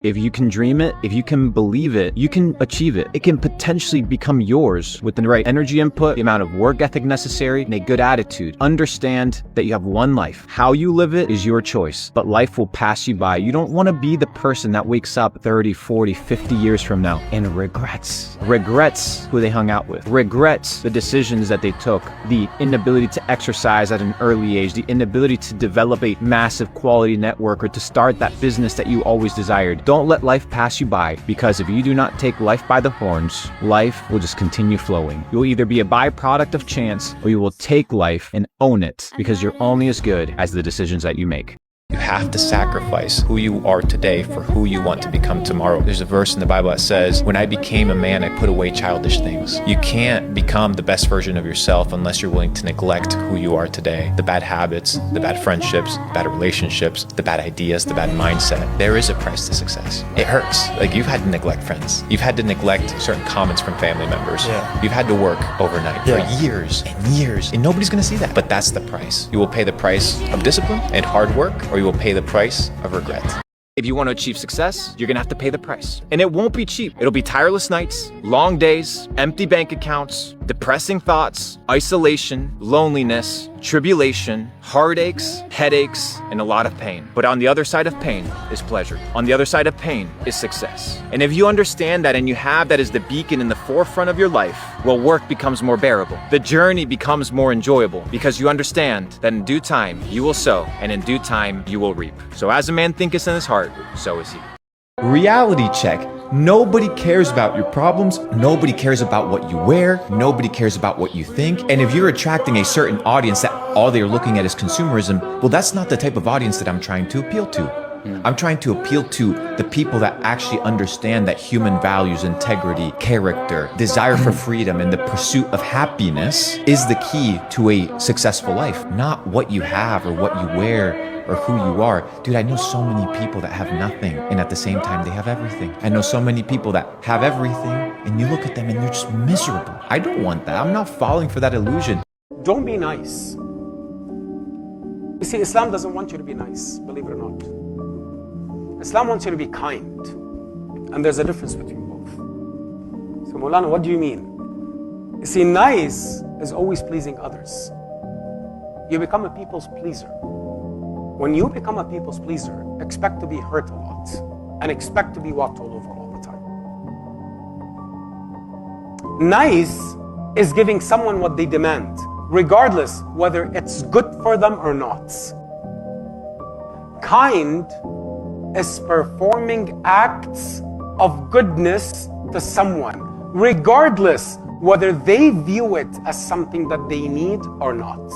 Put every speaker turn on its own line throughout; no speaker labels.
If you can dream it, if you can believe it, you can achieve it. It can potentially become yours with the right energy input, the amount of work ethic necessary, and a good attitude. Understand that you have one life. How you live it is your choice, but life will pass you by. You don't want to be the person that wakes up 30, 40, 50 years from now and regrets who they hung out with, regrets the decisions that they took, the inability to exercise at an early age, the inability to develop a massive quality network or to start that business that you always desired. Don't let life pass you by, because if you do not take life by the horns, life will just continue flowing. You'll either be a byproduct of chance, or you will take life and own it, because you're only as good as the decisions that you make.
You have to sacrifice who you are today for who you want to become tomorrow. There's a verse in the Bible that says, when I became a man, I put away childish things. You can't become the best version of yourself unless you're willing to neglect who you are today. The bad habits, the bad friendships, the bad relationships, the bad ideas, the bad mindset. There is a price to success. It hurts. Like, you've had to neglect friends. You've had to neglect certain comments from family members. You've had to work overnight for years and years, and nobody's gonna see that. But that's the price. You will pay the price of discipline and hard work, or you will pay the price of regret.
If you want to achieve success, you're gonna have to pay the price. And it won't be cheap. It'll be tireless nights, long days, empty bank accounts, depressing thoughts, isolation, loneliness, tribulation, heartaches, headaches, and a lot of pain. But on the other side of pain is pleasure. On the other side of pain is success. And if you understand that and you have that as the beacon in the forefront of your life, well, work becomes more bearable. The journey becomes more enjoyable, because you understand that in due time you will sow, and in due time you will reap. So as a man thinketh in his heart, so is he.
Reality check. Nobody cares about your problems. Nobody cares about what you wear. Nobody cares about what you think. And if you're attracting a certain audience that all they're looking at is consumerism, well, that's not the type of audience that I'm trying to appeal to. I'm trying to appeal to the people that actually understand that human values, integrity, character, desire for freedom, and the pursuit of happiness is the key to a successful life, not what you have or what you wear or who you are. Dude, I know so many people that have nothing, and at the same time they have everything. I know so many people that have everything, and you look at them and they're just miserable. I don't want that. I'm not falling for that illusion.
Don't be nice. You see, Islam doesn't want you to be nice, believe it or not. Islam wants you to be kind. And there's a difference between both. So Maulana, what do you mean? You see, nice is always pleasing others. You become a people's pleaser. When you become a people's pleaser, expect to be hurt a lot, and expect to be walked all over all the time. Nice is giving someone what they demand, regardless whether it's good for them or not. Kind is performing acts of goodness to someone, regardless whether they view it as something that they need or not.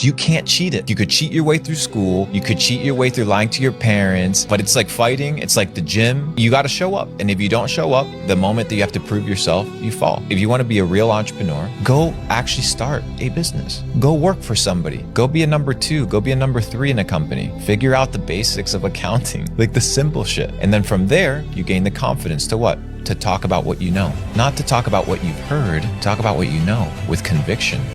You can't cheat it. You could cheat your way through school. You could cheat your way through lying to your parents. But it's like fighting. It's like the gym. You got to show up. And if you don't show up, the moment that you have to prove yourself, you fall. If you want to be a real entrepreneur, go actually start a business. Go work for somebody. Go be a number 2. Go be a number 3 in a company. Figure out the basics of accounting, like the simple shit. And then from there, you gain the confidence to what? To talk about what you know. Not to talk about what you've heard. Talk about what you know with conviction.